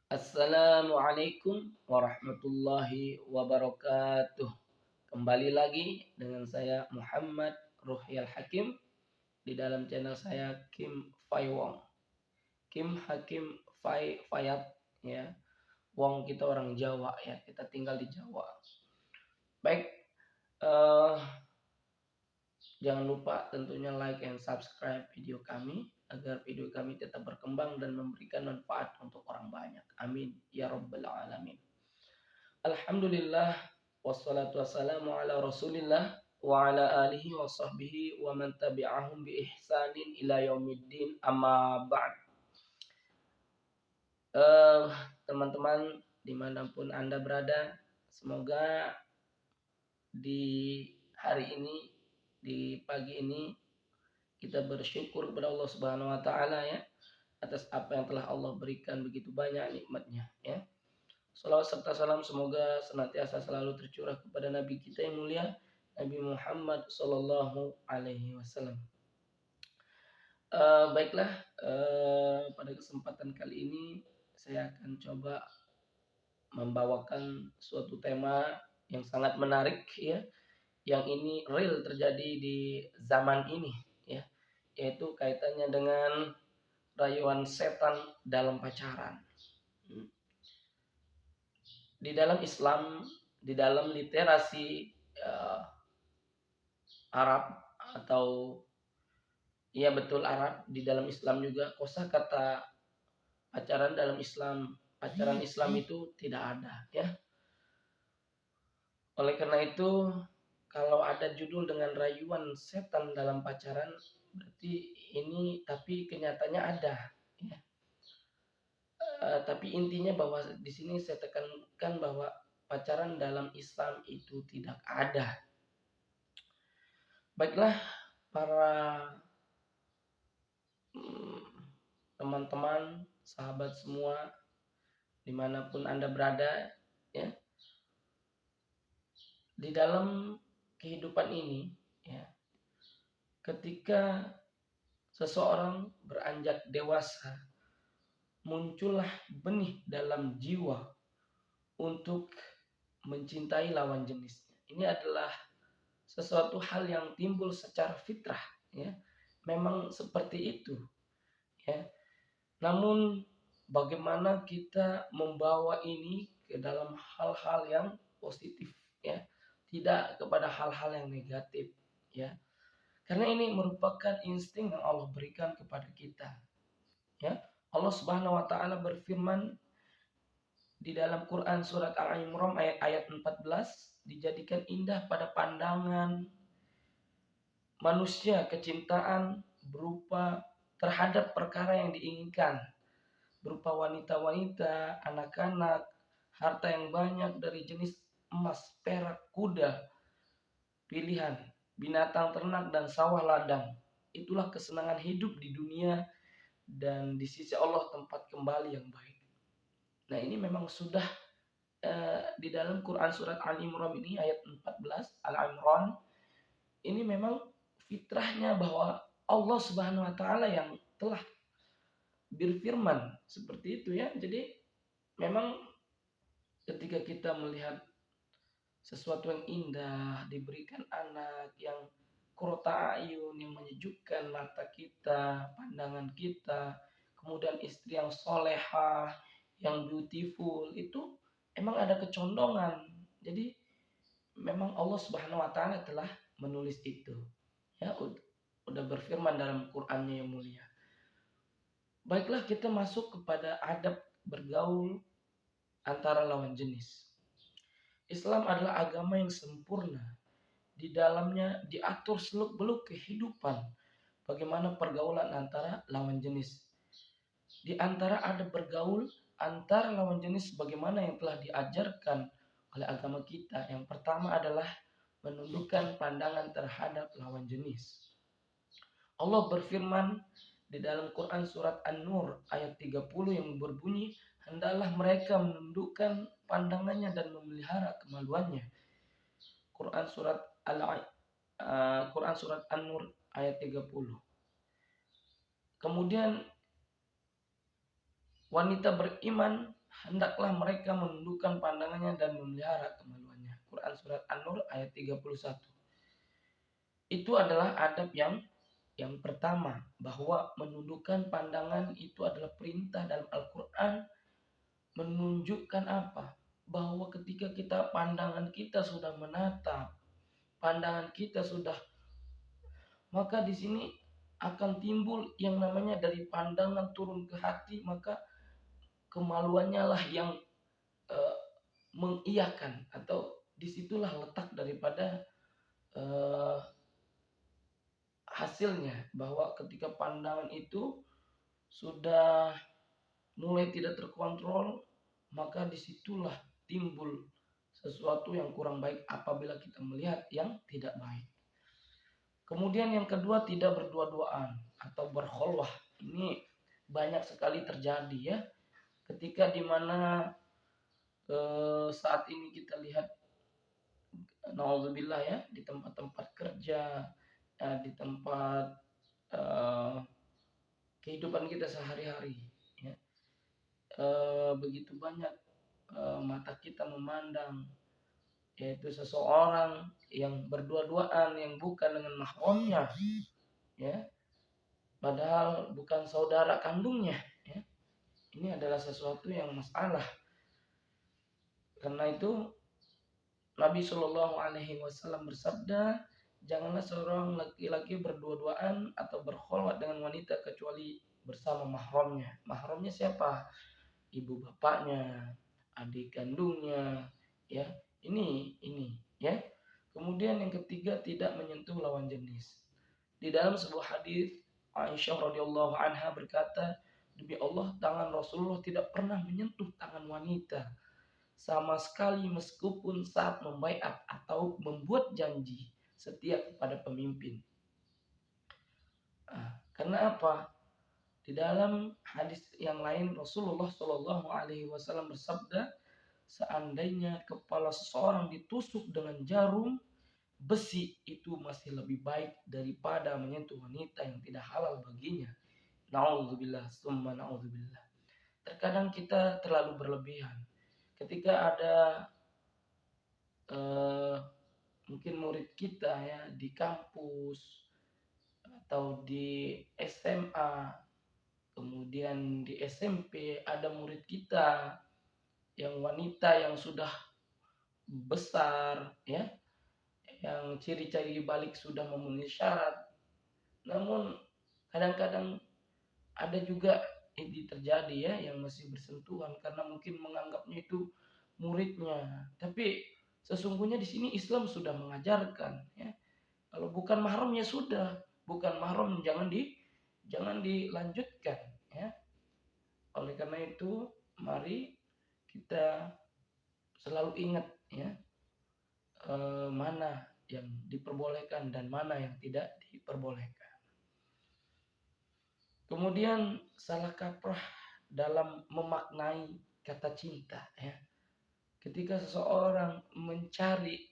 Assalamualaikum warahmatullahi wabarakatuh. Kembali lagi dengan saya Muhammad Ruhyal Hakim di dalam channel saya Kim Fai Wong. Kim Hakim Fayat ya. Wong kita orang Jawa ya, kita tinggal di Jawa. Baik, eh, jangan lupa tentunya like and subscribe video kami agar video kami tetap berkembang dan memberikan manfaat untuk orang banyak. Amin ya rabbal alamin. Alhamdulillah wassalatu wassalamu ala Rasulillah wa ala alihi wa sahbihi wa man tabi'ahum bi ihsanin ila yaumiddin amma ba'd. Teman-teman dimanapun Anda berada, semoga di hari ini, di pagi ini kita bersyukur kepada Allah Subhanahu wa taala ya atas apa yang telah Allah berikan begitu banyak nikmatnya ya. Salawat serta salam semoga senantiasa selalu tercurah kepada Nabi kita yang mulia Nabi Muhammad Sallallahu Alaihi Wasallam. Baiklah, pada kesempatan kali ini saya akan coba membawakan suatu tema yang sangat menarik ya, yang ini real terjadi di zaman ini ya, yaitu kaitannya dengan rayuan setan dalam pacaran. Di dalam Islam, di dalam literasi Arab atau ya betul Arab, di dalam Islam juga kosakata pacaran dalam Islam, pacaran Islam itu tidak ada ya. Oleh karena itu kalau ada judul dengan rayuan setan dalam pacaran, berarti ini tapi kenyataannya ada ya. Tapi intinya bahwa di sini saya tekankan bahwa pacaran dalam Islam itu tidak ada. Baiklah para teman-teman, sahabat semua, dimanapun Anda berada, ya, di dalam kehidupan ini, ya, ketika seseorang beranjak dewasa, muncullah benih dalam jiwa untuk mencintai lawan jenisnya. Ini adalah sesuatu hal yang timbul secara fitrah, ya, memang seperti itu, ya. Namun bagaimana kita membawa ini ke dalam hal-hal yang positif ya, tidak kepada hal-hal yang negatif ya. Karena ini merupakan insting yang Allah berikan kepada kita. Ya. Allah Subhanahu wa taala berfirman di dalam Quran surat Al-Imran ayat 14, dijadikan indah pada pandangan manusia kecintaan berupa terhadap perkara yang diinginkan, berupa wanita-wanita, anak-anak, harta yang banyak dari jenis emas, perak, kuda, pilihan, binatang ternak dan sawah ladang. Itulah kesenangan hidup di dunia dan di sisi Allah tempat kembali yang baik. Nah, ini memang sudah di dalam Quran surat Al-Imran ini ayat 14, Al-Imran, ini memang fitrahnya bahwa Allah Subhanahu wa taala yang telah berfirman seperti itu ya. Jadi memang ketika kita melihat sesuatu yang indah diberikan anak yang qurrata ayun, yang menyejukkan mata kita, pandangan kita, kemudian istri yang solehah, yang beautiful, itu emang ada kecondongan. Jadi memang Allah Subhanahu wa taala telah menulis itu. Ya, udah berfirman dalam Qur'annya yang mulia. Baiklah, kita masuk kepada adab bergaul antara lawan jenis. Islam adalah agama yang sempurna. Di dalamnya diatur seluk-beluk kehidupan. Bagaimana pergaulan antara lawan jenis. Di antara adab bergaul antara lawan jenis bagaimana yang telah diajarkan oleh agama kita. Yang pertama adalah menundukkan pandangan terhadap lawan jenis. Allah berfirman di dalam Quran surat An-Nur ayat 30 yang berbunyi, hendaklah mereka menundukkan pandangannya dan memelihara kemaluannya. Quran surat An-Nur ayat 30. Kemudian wanita beriman hendaklah mereka menundukkan pandangannya dan memelihara kemaluannya. Quran surat An-Nur ayat 31. Itu adalah adab yang pertama, bahwa menundukkan pandangan itu adalah perintah dalam Al-Quran, menunjukkan apa? Bahwa ketika pandangan kita sudah menatap, pandangan kita sudah, maka di sini akan timbul yang namanya dari pandangan turun ke hati, maka kemaluannya lah yang eh, mengiyakan, atau disitulah letak daripada eh, hasilnya, bahwa ketika pandangan itu sudah mulai tidak terkontrol, maka disitulah timbul sesuatu yang kurang baik apabila kita melihat yang tidak baik. Kemudian yang kedua, tidak berdua-duaan atau berkholwah. Ini banyak sekali terjadi ya, ketika dimana saat ini kita lihat, naudzubillah ya, di tempat-tempat kerja, di tempat eh, kehidupan kita sehari-hari ya, begitu banyak mata kita memandang, yaitu seseorang yang berdua-duaan yang bukan dengan mahramnya ya, padahal bukan saudara kandungnya ya. Ini adalah sesuatu yang masalah. Karena itu Nabi Shallallahu Alaihi Wasallam bersabda, janganlah seorang laki-laki berdua-duaan atau berkholwat dengan wanita kecuali bersama mahramnya. Mahramnya siapa? Ibu bapaknya, adik kandungnya, ya. Ini ya. Kemudian yang ketiga, tidak menyentuh lawan jenis. Di dalam sebuah hadis, Aisyah radhiyallahu anha berkata, demi Allah, tangan Rasulullah tidak pernah menyentuh tangan wanita sama sekali, meskipun saat membaiat atau membuat janji setia kepada pemimpin. Karena apa? Di dalam hadis yang lain Rasulullah Shallallahu Alaihi Wasallam bersabda, seandainya kepala seseorang ditusuk dengan jarum besi, itu masih lebih baik daripada menyentuh wanita yang tidak halal baginya. Nauzubillah, summa nauzubillah. Terkadang kita terlalu berlebihan. Ketika ada mungkin murid kita ya di kampus atau di SMA, kemudian di SMP ada murid kita yang wanita yang sudah besar ya, yang ciri-ciri balik sudah memenuhi syarat, namun kadang-kadang ada juga ini terjadi ya, yang masih bersentuhan karena mungkin menganggapnya itu muridnya. Tapi sesungguhnya di sini Islam sudah mengajarkan ya, kalau bukan mahram ya sudah, bukan mahram jangan dilanjutkan ya. Oleh karena itu mari kita selalu ingat ya, mana yang diperbolehkan dan mana yang tidak diperbolehkan. Kemudian salah kaprah dalam memaknai kata cinta ya. Ketika seseorang mencari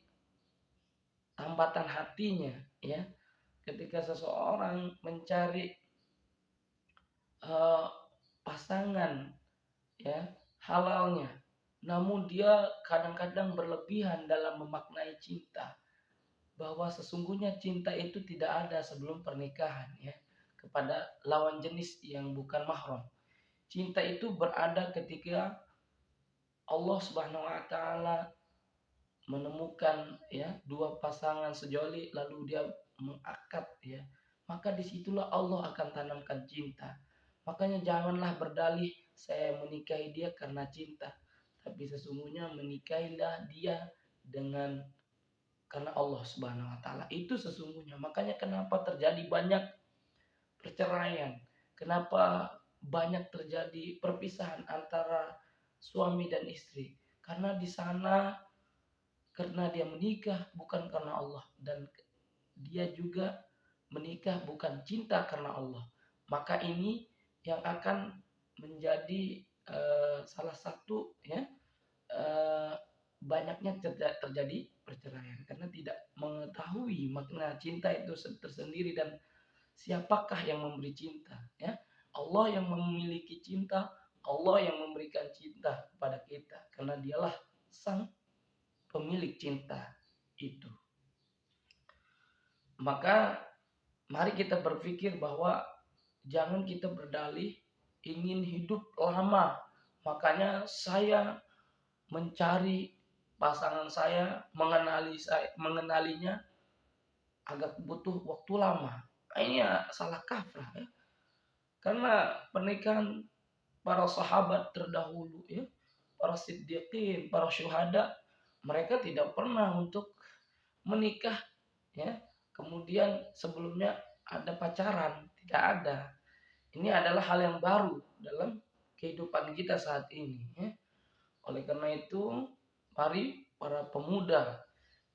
tambatan hatinya ya, ketika seseorang mencari pasangan ya halalnya, namun dia kadang-kadang berlebihan dalam memaknai cinta, bahwa sesungguhnya cinta itu tidak ada sebelum pernikahan ya, kepada lawan jenis yang bukan mahram. Cinta itu berada ketika Allah Subhanahu wa taala menemukan ya dua pasangan sejoli lalu dia mengakad ya, maka disitulah Allah akan tanamkan cinta. Makanya janganlah berdalih saya menikahi dia karena cinta, tapi sesungguhnya menikahilah dia dengan karena Allah Subhanahu wa taala. Itu sesungguhnya. Makanya kenapa terjadi banyak perceraian? Kenapa banyak terjadi perpisahan antara suami dan istri? Karena di sana, karena dia menikah bukan karena Allah, dan dia juga menikah bukan cinta karena Allah. Maka ini yang akan menjadi salah satu ya banyaknya terjadi perceraian, karena tidak mengetahui makna cinta itu tersendiri dan siapakah yang memberi cinta ya. Allah yang memiliki cinta, Allah yang memberikan cinta, cinta kepada kita, karena dialah sang pemilik cinta itu. Maka mari kita berpikir bahwa jangan kita berdalih ingin hidup lama. Makanya saya mencari pasangan saya, mengenalinya agak butuh waktu lama. Nah, ini ya salah kaprah ya. Karena pernikahan para sahabat terdahulu ya, para siddiqin, para syuhada, mereka tidak pernah untuk menikah ya. Kemudian sebelumnya ada pacaran, tidak ada. Ini adalah hal yang baru dalam kehidupan kita saat ini ya. Oleh karena itu, mari para pemuda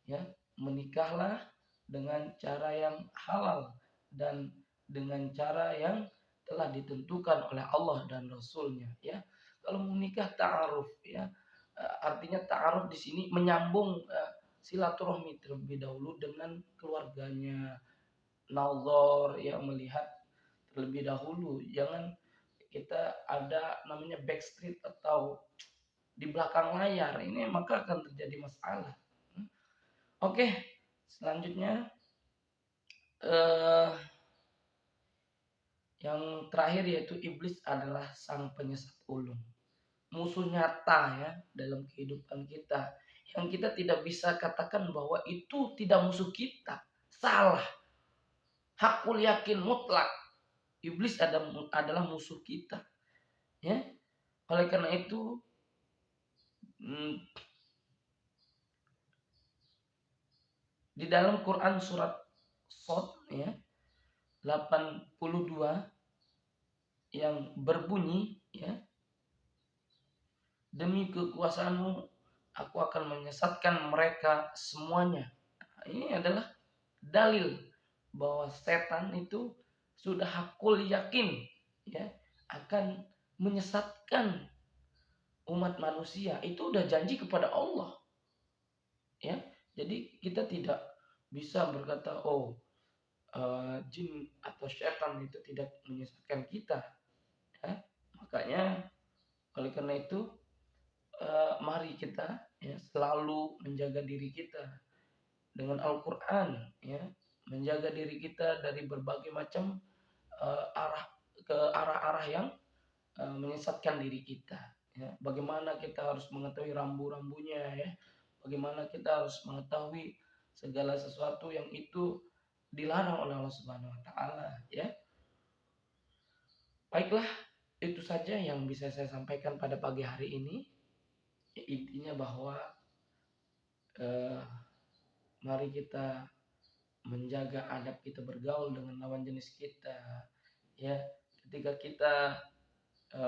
ya, menikahlah dengan cara yang halal dan dengan cara yang telah ditentukan oleh Allah dan Rasulnya ya. Kalau menikah ta'aruf ya, artinya ta'aruf di sini menyambung silaturahmi terlebih dahulu dengan keluarganya, nazar ya, melihat terlebih dahulu. Jangan kita ada namanya backstreet atau di belakang layar, ini maka akan terjadi masalah. Oke, selanjutnya yang terakhir yaitu iblis adalah sang penyesat ulung, musuh nyata ya dalam kehidupan kita, yang kita tidak bisa katakan bahwa itu tidak musuh kita. Salah. Hakul yakin mutlak iblis adalah musuh kita ya. Oleh karena itu di dalam Quran surat Shad ya 82 yang berbunyi ya, demi kekuasaanmu aku akan menyesatkan mereka semuanya. Nah, ini adalah dalil bahwa setan itu sudah hakul yakin ya akan menyesatkan umat manusia. Itu udah janji kepada Allah ya. Jadi kita tidak bisa berkata jin atau setan itu tidak menyesatkan kita ya. Makanya oleh karena itu mari kita ya selalu menjaga diri kita dengan Al-Quran ya, menjaga diri kita dari berbagai macam arah-arah yang menyesatkan diri kita ya. Bagaimana kita harus mengetahui rambu-rambunya ya, bagaimana kita harus mengetahui segala sesuatu yang itu dilarang oleh Allah Subhanahu wa taala ya. Baiklah, itu saja yang bisa saya sampaikan pada pagi hari ini. Ya, intinya bahwa mari kita menjaga adab kita bergaul dengan lawan jenis kita ya. Ketika kita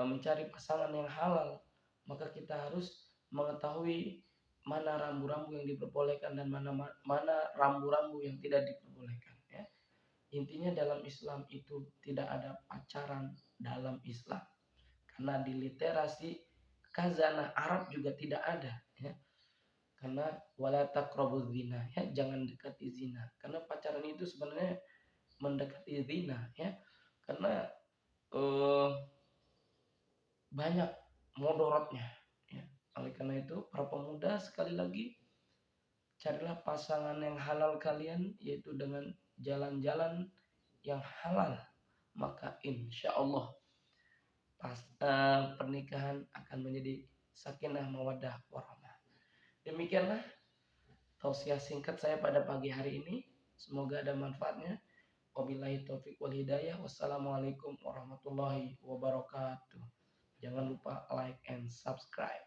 mencari pasangan yang halal, maka kita harus mengetahui mana rambu-rambu yang diperbolehkan dan mana rambu-rambu yang tidak diperbolehkan ya. Intinya dalam Islam itu tidak ada pacaran dalam Islam, karena di literasi khazanah Arab juga tidak ada ya. Karena wala taqrabuz zina ya, jangan dekati zina. Karena pacaran itu sebenarnya mendekati zina ya. Karena banyak mudorotnya ya. Oleh karena itu para pemuda, sekali lagi carilah pasangan yang halal kalian, yaitu dengan jalan-jalan yang halal, maka insya Allah pernikahan akan menjadi sakinah mawaddah warahmah. Demikianlah tausiah singkat saya pada pagi hari ini, semoga ada manfaatnya. Wabillahi taufik wal hidayah. Wassalamualaikum warahmatullahi wabarakatuh. Jangan lupa like and subscribe.